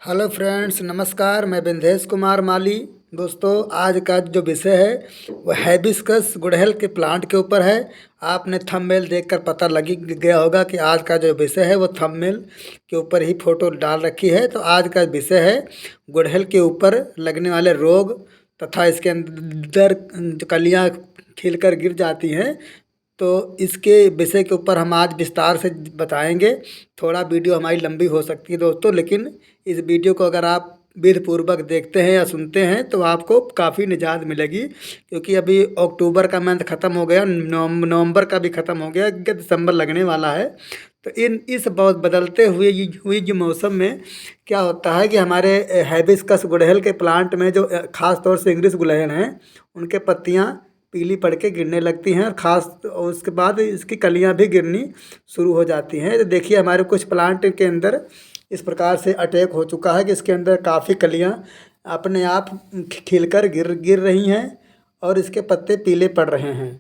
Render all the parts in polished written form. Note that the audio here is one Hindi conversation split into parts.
हेलो फ्रेंड्स, नमस्कार। मैं बिंदेश कुमार माली। दोस्तों, आज का जो विषय है वो हैबिस्कस गुड़हल के प्लांट के ऊपर है। आपने थंबनेल देखकर पता लग ही गया होगा कि आज का जो विषय है वो थंबनेल के ऊपर ही फोटो डाल रखी है। तो आज का विषय है गुड़हल के ऊपर लगने वाले रोग तथा इसके अंदर जो कलियाँ खिलकर गिर जाती हैं, तो इसके विषय के ऊपर हम आज विस्तार से बताएंगे। थोड़ा वीडियो हमारी लंबी हो सकती है दोस्तों, लेकिन इस वीडियो को अगर आप विधिपूर्वक देखते हैं या सुनते हैं तो आपको काफ़ी निजात मिलेगी। क्योंकि अभी अक्टूबर का मंथ ख़त्म हो गया, नवंबर का भी ख़त्म हो गया, कि दिसंबर लगने वाला है। तो इस बहुत बदलते हुई जो मौसम में क्या होता है कि हमारे हैबिस्कस गुड़हल के प्लांट में जो ख़ास तौर से इंग्लिश गुड़हल हैं, उनके पत्तियाँ पीली पड़ के गिरने लगती हैं, और ख़ास और उसके बाद इसकी कलियां भी गिरनी शुरू हो जाती हैं। तो देखिए, हमारे कुछ प्लांट के अंदर इस प्रकार से अटैक हो चुका है कि इसके अंदर काफ़ी कलियां अपने आप खिलकर गिर गिर रही हैं और इसके पत्ते पीले पड़ रहे हैं।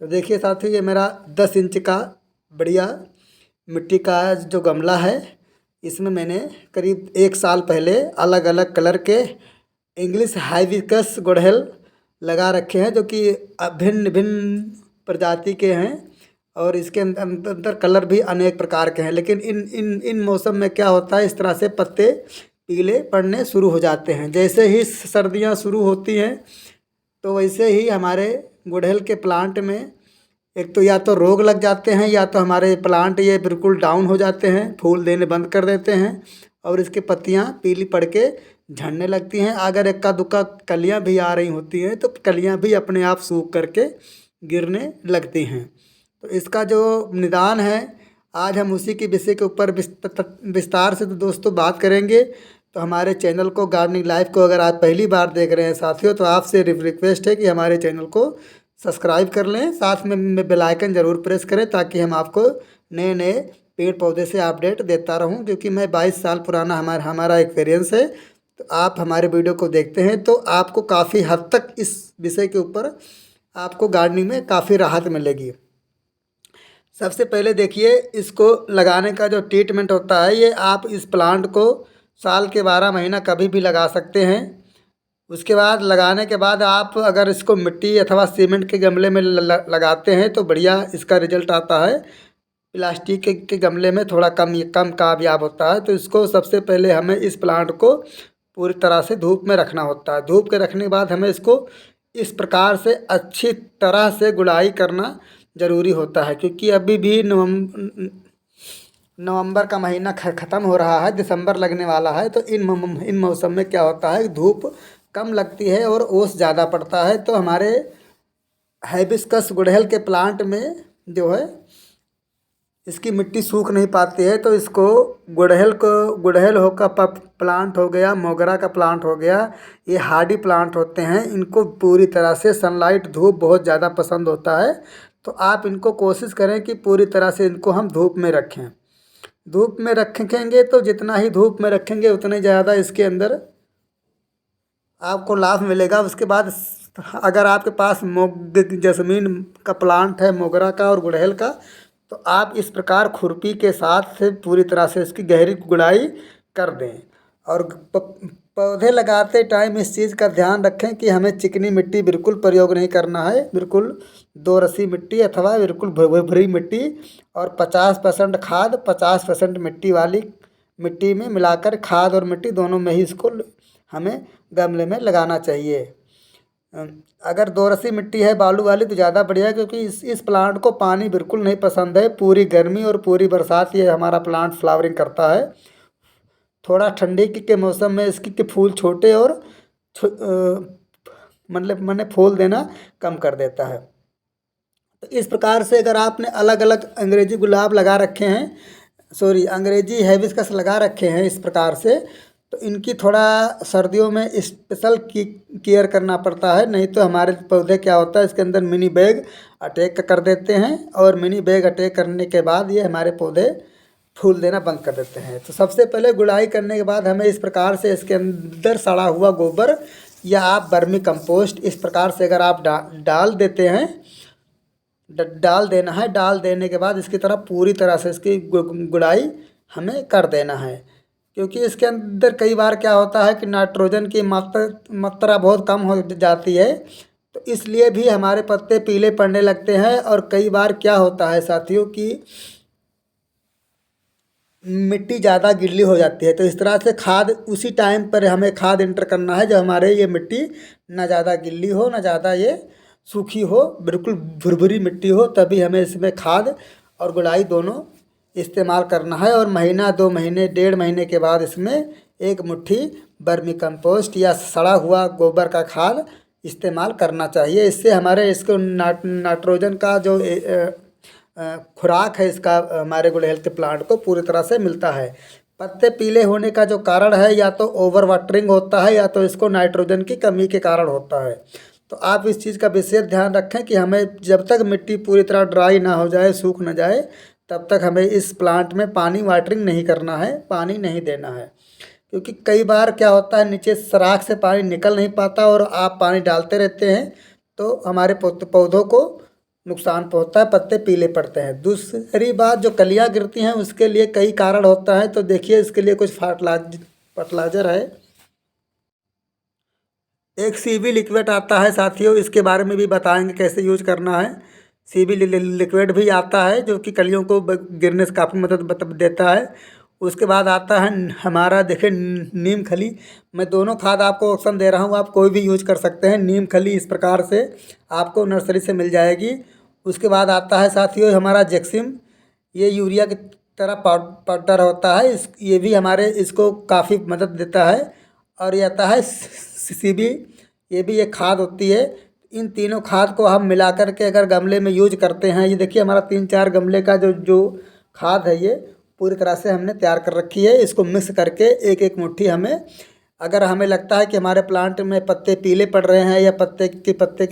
तो देखिए साथियों, ये मेरा 10 इंच का बढ़िया मिट्टी का जो गमला है, इसमें मैंने करीब 1 साल पहले अलग अलग कलर के इंग्लिश हाइबिस्कस गुड़हल लगा रखे हैं, जो कि भिन्न भिन्न प्रजाति के हैं, और इसके अंदर कलर भी अनेक प्रकार के हैं। लेकिन इन इन इन मौसम में क्या होता है, इस तरह से पत्ते पीले पड़ने शुरू हो जाते हैं। जैसे ही सर्दियां शुरू होती हैं, तो वैसे ही हमारे गुड़हल के प्लांट में एक तो या तो रोग लग जाते हैं, या तो हमारे प्लांट ये बिल्कुल डाउन हो जाते हैं, फूल देने बंद कर देते हैं, और इसकी पत्तियां पीली पड़ के झड़ने लगती हैं। अगर इक्का दुक्का कलियां भी आ रही होती हैं, तो कलियां भी अपने आप सूख करके गिरने लगती हैं। तो इसका जो निदान है, आज हम उसी के विषय के ऊपर विस्तार से तो दोस्तों बात करेंगे। तो हमारे चैनल को, गार्डनिंग लाइफ को अगर आप पहली बार देख रहे हैं साथियों, तो आपसे रिक्वेस्ट है कि हमारे चैनल को सब्सक्राइब कर लें, साथ में बेल आइकन ज़रूर प्रेस करें, ताकि हम आपको नए नए पेड़ पौधे से अपडेट देता रहूं। क्योंकि मैं 22 साल पुराना हमारा एक्सपीरियंस है। तो आप हमारे वीडियो को देखते हैं तो आपको काफ़ी हद तक इस विषय के ऊपर आपको गार्डनिंग में काफ़ी राहत मिलेगी। सबसे पहले देखिए, इसको लगाने का जो ट्रीटमेंट होता है, ये आप इस प्लांट को साल के 12 महीना कभी भी लगा सकते हैं। उसके बाद लगाने के बाद आप अगर इसको मिट्टी अथवा सीमेंट के गमले में लगाते हैं तो बढ़िया इसका रिजल्ट आता है। प्लास्टिक के गमले में थोड़ा कम कामयाब होता है। तो इसको सबसे पहले हमें इस प्लांट को पूरी तरह से धूप में रखना होता है। धूप के रखने के बाद हमें इसको इस प्रकार से अच्छी तरह से गुड़ाई करना ज़रूरी होता है। क्योंकि अभी भी नवंबर का महीना ख़त्म हो रहा है, दिसंबर लगने वाला है। तो इन मौसम में क्या होता है, धूप कम लगती है और ओस ज़्यादा पड़ता है। तो हमारे हाइबिस्कस गुड़हल के प्लांट में जो है, इसकी मिट्टी सूख नहीं पाती है। तो इसको गुड़हल हो का प्लांट हो गया, मोगरा का प्लांट हो गया, ये हार्डी प्लांट होते हैं। इनको पूरी तरह से सनलाइट, धूप बहुत ज़्यादा पसंद होता है। तो आप इनको कोशिश करें कि पूरी तरह से इनको हम धूप में रखें। धूप में रखेंगे तो जितना ही धूप में रखेंगे उतने ज़्यादा इसके अंदर आपको लाभ मिलेगा। उसके बाद अगर आपके पास जैस्मीन का प्लांट है, मोगरा का और गुड़हल का, तो आप इस प्रकार खुरपी के साथ से पूरी तरह से इसकी गहरी गुड़ाई कर दें। और पौधे लगाते टाइम इस चीज़ का ध्यान रखें कि हमें चिकनी मिट्टी बिल्कुल प्रयोग नहीं करना है। बिल्कुल दो रसी मिट्टी अथवा बिल्कुल भुरभुरी मिट्टी, और 50% खाद 50% मिट्टी वाली मिट्टी में मिलाकर, खाद और मिट्टी दोनों में ही इसको हमें गमले में लगाना चाहिए। अगर दो रसी मिट्टी है बालू वाली तो ज़्यादा बढ़िया है, क्योंकि इस प्लांट को पानी बिल्कुल नहीं पसंद है। पूरी गर्मी और पूरी बरसात ये हमारा प्लांट फ्लावरिंग करता है। थोड़ा ठंडी के मौसम में इसकी के फूल छोटे और मतलब मैंने फूल देना कम कर देता है। तो इस प्रकार से अगर आपने अलग अलग अंग्रेजी गुलाब लगा रखे हैं, अंग्रेजी हैबिस्कस लगा रखे हैं इस प्रकार से, तो इनकी थोड़ा सर्दियों में स्पेशल केयर करना पड़ता है। नहीं तो हमारे पौधे क्या होता है, इसके अंदर मिनी बैग अटैक कर देते हैं, और मिनी बैग अटैक करने के बाद ये हमारे पौधे फूल देना बंद कर देते हैं। तो सबसे पहले गुड़ाई करने के बाद हमें इस प्रकार से इसके अंदर सड़ा हुआ गोबर या आप वर्मी कंपोस्ट इस प्रकार से अगर आप डाल देते हैं, डाल देना है। डाल देने के बाद इसकी तरफ पूरी तरह से इसकी गुड़ाई हमें कर देना है। क्योंकि इसके अंदर कई बार क्या होता है कि नाइट्रोजन की मात्रा बहुत कम हो जाती है, तो इसलिए भी हमारे पत्ते पीले पड़ने लगते हैं। और कई बार क्या होता है साथियों कि मिट्टी ज़्यादा गीली हो जाती है, तो इस तरह से खाद उसी टाइम पर हमें खाद इंटर करना है जब हमारे ये मिट्टी ना ज़्यादा गीली हो ना ज़्यादा ये सूखी हो, बिल्कुल भुरभुरी मिट्टी हो, तभी हमें इसमें खाद और गुड़ाई दोनों इस्तेमाल करना है। और महीना 2 महीने 1.5 महीने के बाद इसमें एक मुट्ठी वर्मी कंपोस्ट या सड़ा हुआ गोबर का खाद इस्तेमाल करना चाहिए। इससे हमारे इसको नाइट्रोजन का जो खुराक है इसका हमारे गुड़हल के प्लांट को पूरी तरह से मिलता है। पत्ते पीले होने का जो कारण है या तो ओवर वाटरिंग होता है या तो इसको नाइट्रोजन की कमी के कारण होता है। तो आप इस चीज़ का विशेष ध्यान रखें कि हमें जब तक मिट्टी पूरी तरह ड्राई ना हो जाए, सूख ना जाए, तब तक हमें इस प्लांट में पानी वाटरिंग नहीं करना है, पानी नहीं देना है। क्योंकि कई बार क्या होता है नीचे सराख से पानी निकल नहीं पाता और आप पानी डालते रहते हैं तो हमारे पौधों को नुकसान पहुंचता है, पत्ते पीले पड़ते हैं। दूसरी बात, जो कलियां गिरती हैं उसके लिए कई कारण होता है। तो देखिए इसके लिए कुछ फर्टिलाइजर है। एक सीबी लिक्विड आता है साथियों, इसके बारे में भी बताएंगे कैसे यूज करना है। सीबी लिक्विड भी आता है जो कि कलियों को गिरने से काफ़ी मदद देता है। उसके बाद आता है हमारा देखिए नीम खली। मैं दोनों खाद आपको ऑप्शन दे रहा हूँ, आप कोई भी यूज कर सकते हैं। नीम खली इस प्रकार से आपको नर्सरी से मिल जाएगी। उसके बाद आता है साथियों हमारा जैक्सिम, ये यूरिया की तरह पाउडर होता है। ये भी हमारे इसको काफ़ी मदद देता है। और ये आता है सीबी, ये भी एक खाद होती है। इन तीनों खाद को हम मिला कर के अगर गमले में यूज करते हैं, ये देखिए हमारा 3-4 गमले का जो खाद है ये पूरी तरह से हमने तैयार कर रखी है। इसको मिक्स करके एक एक मुट्ठी हमें, अगर हमें लगता है कि हमारे प्लांट में पत्ते पीले पड़ रहे हैं या पत्ते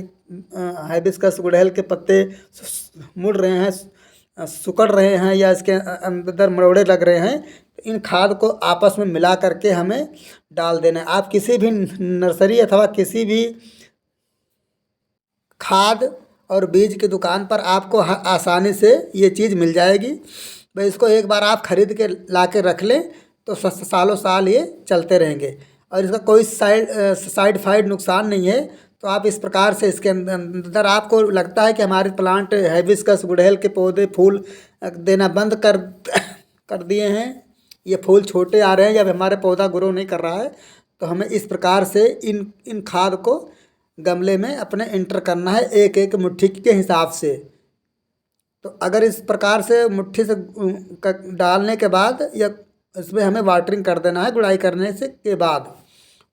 हाइबिस्कस गुड़हल के पत्ते मुड़ रहे हैं, सिकुड़ रहे हैं या इसके अंदर मरोड़े लग रहे हैं, तो इन खाद को आपस में मिला करके हमें डाल देना है। आप किसी भी नर्सरी अथवा किसी भी खाद और बीज की दुकान पर आपको आसानी से ये चीज़ मिल जाएगी। भाई इसको एक बार आप खरीद के ला के रख लें तो सालों साल ये चलते रहेंगे और इसका कोई साइड फाइड नुकसान नहीं है। तो आप इस प्रकार से इसके अंदर आपको लगता है कि हमारे प्लांट हाइबिस्कस गुड़हल के पौधे फूल देना बंद कर दिए हैं, ये फूल छोटे आ रहे हैं या हमारे पौधा ग्रो नहीं कर रहा है, तो हमें इस प्रकार से इन खाद को गमले में अपने इंटर करना है एक एक मुट्ठी के हिसाब से। तो अगर इस प्रकार से मुट्ठी से डालने के बाद या इसमें हमें वाटरिंग कर देना है। गुड़ाई करने से के बाद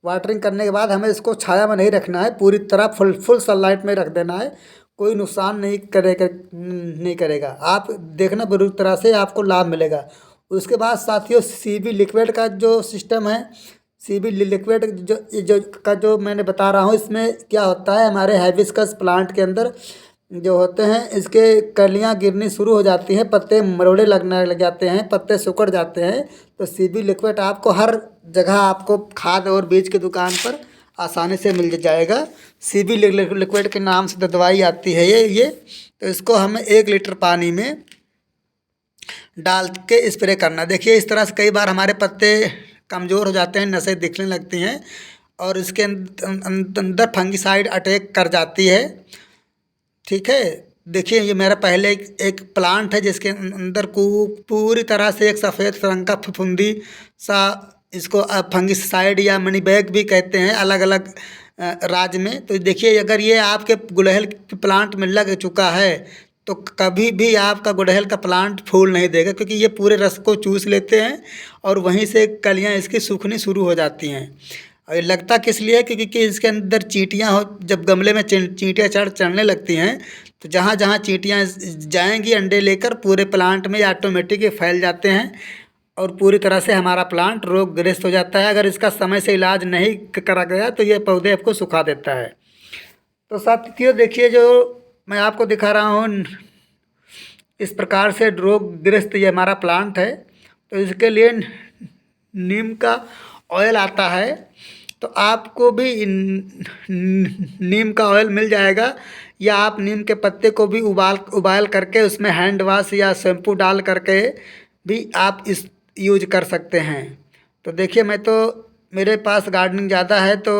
वाटरिंग करने के बाद हमें इसको छाया में नहीं रखना है, पूरी तरह फुल सनलाइट में रख देना है। कोई नुकसान नहीं करेगा। आप देखना पूरी तरह से आपको लाभ मिलेगा। उसके बाद साथियों सीबी लिक्विड का जो सिस्टम है, सीबी लिक्विड जो मैंने बता रहा हूँ, इसमें क्या होता है हमारे हाइबिस्कस प्लांट के अंदर जो होते हैं इसके कलियां गिरनी शुरू हो जाती हैं, पत्ते मरोड़े लगने लग जाते हैं, पत्ते सिकुड़ जाते हैं। तो सीबी लिक्विड आपको हर जगह आपको खाद और बीज की दुकान पर आसानी से मिल जाएगा। सीबी लिक्विड के नाम से दवाई आती है ये। तो इसको हमें 1 लीटर पानी में डाल के स्प्रे करना। देखिए इस तरह से कई बार हमारे पत्ते कमज़ोर हो जाते हैं, नसें दिखने लगती हैं और इसके अंदर फंगिसाइड अटैक कर जाती है। ठीक है, देखिए ये मेरा पहले एक प्लांट है जिसके अंदर को पूरी तरह से एक सफ़ेद रंग का फफूंदी सा, इसको फंगिसाइड या मनी बैग भी कहते हैं अलग अलग राज्य में। तो देखिए अगर ये आपके गुड़हल के प्लांट में लग चुका है तो कभी भी आपका गुड़हल का प्लांट फूल नहीं देगा, क्योंकि ये पूरे रस को चूस लेते हैं और वहीं से कलियां इसकी सूखनी शुरू हो जाती हैं। और ये लगता किस लिए है क्योंकि इसके अंदर चींटियां हो, जब गमले में चींटियां चढ़ने लगती हैं तो जहाँ जहाँ चींटियां जाएंगी अंडे लेकर पूरे प्लांट में ऑटोमेटिक फैल जाते हैं और पूरी तरह से हमारा प्लांट रोगग्रस्त हो जाता है। अगर इसका समय से इलाज नहीं करा गया तो ये पौधे आपको सुखा देता है। तो साथियों देखिए जो मैं आपको दिखा रहा हूँ इस प्रकार से रोगग्रस्त ये हमारा प्लांट है। तो इसके लिए नीम का ऑयल आता है, तो आपको भी नीम का ऑयल मिल जाएगा या आप नीम के पत्ते को भी उबाल करके उसमें हैंड वॉश या शैम्पू डाल करके भी आप इस यूज कर सकते हैं। तो देखिए, मैं तो मेरे पास गार्डनिंग ज़्यादा है तो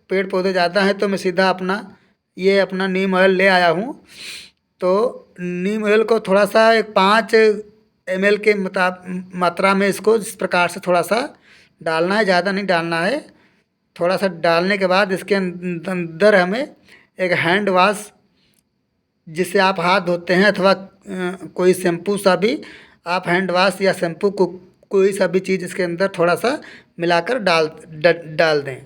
पेड़ पौधे ज़्यादा हैं, तो मैं सीधा अपना नीम ऑयल ले आया हूँ। तो नीम ऑयल को थोड़ा सा एक 5 ml के मात्रा में इसको इस प्रकार से थोड़ा सा डालना है, ज़्यादा नहीं डालना है। थोड़ा सा डालने के बाद इसके अंदर हमें एक हैंड वॉश, जिससे आप हाथ धोते हैं, अथवा कोई शैम्पू सा भी आप हैंड वॉश या शैम्पू को कोई सा भी चीज़ इसके अंदर थोड़ा सा मिलाकर डाल दें।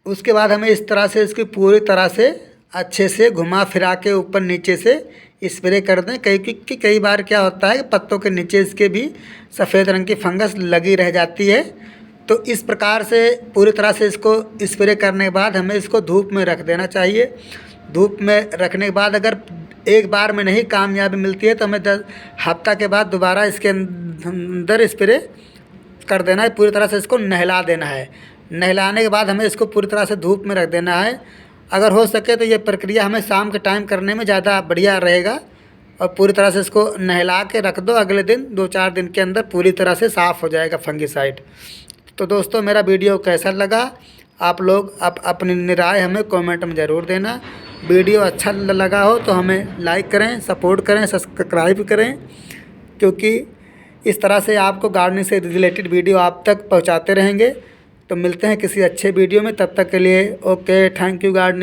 उसके बाद हमें इस तरह से इसकी पूरी तरह से अच्छे से घुमा फिरा के ऊपर नीचे से स्प्रे कर दें। कई बार क्या होता है कि पत्तों के नीचे इसके भी सफ़ेद रंग की फंगस लगी रह जाती है। तो इस प्रकार से पूरी तरह से इसको स्प्रे करने के बाद हमें इसको धूप में रख देना चाहिए। धूप में रखने के बाद अगर एक बार में नहीं कामयाबी मिलती है तो हमें 10 हफ्ता के बाद दोबारा इसके अंदर स्प्रे कर देना है। पूरी तरह से इसको नहला देना है। नहलाने के बाद हमें इसको पूरी तरह से धूप में रख देना है। अगर हो सके तो ये प्रक्रिया हमें शाम के टाइम करने में ज़्यादा बढ़िया रहेगा। और पूरी तरह से इसको नहला के रख दो, अगले दिन 2-4 दिन के अंदर पूरी तरह से साफ़ हो जाएगा फंगिसाइड। तो दोस्तों, मेरा वीडियो कैसा लगा आप लोग अपनी राय हमें कमेंट में ज़रूर देना। वीडियो अच्छा लगा हो तो हमें लाइक करें, सपोर्ट करें, सब्सक्राइब करें, क्योंकि इस तरह से आपको गार्डनिंग से रिलेटेड वीडियो आप तक पहुंचाते रहेंगे। तो मिलते हैं किसी अच्छे वीडियो में, तब तक के लिए ओके, थैंक यू गार्डनिंग।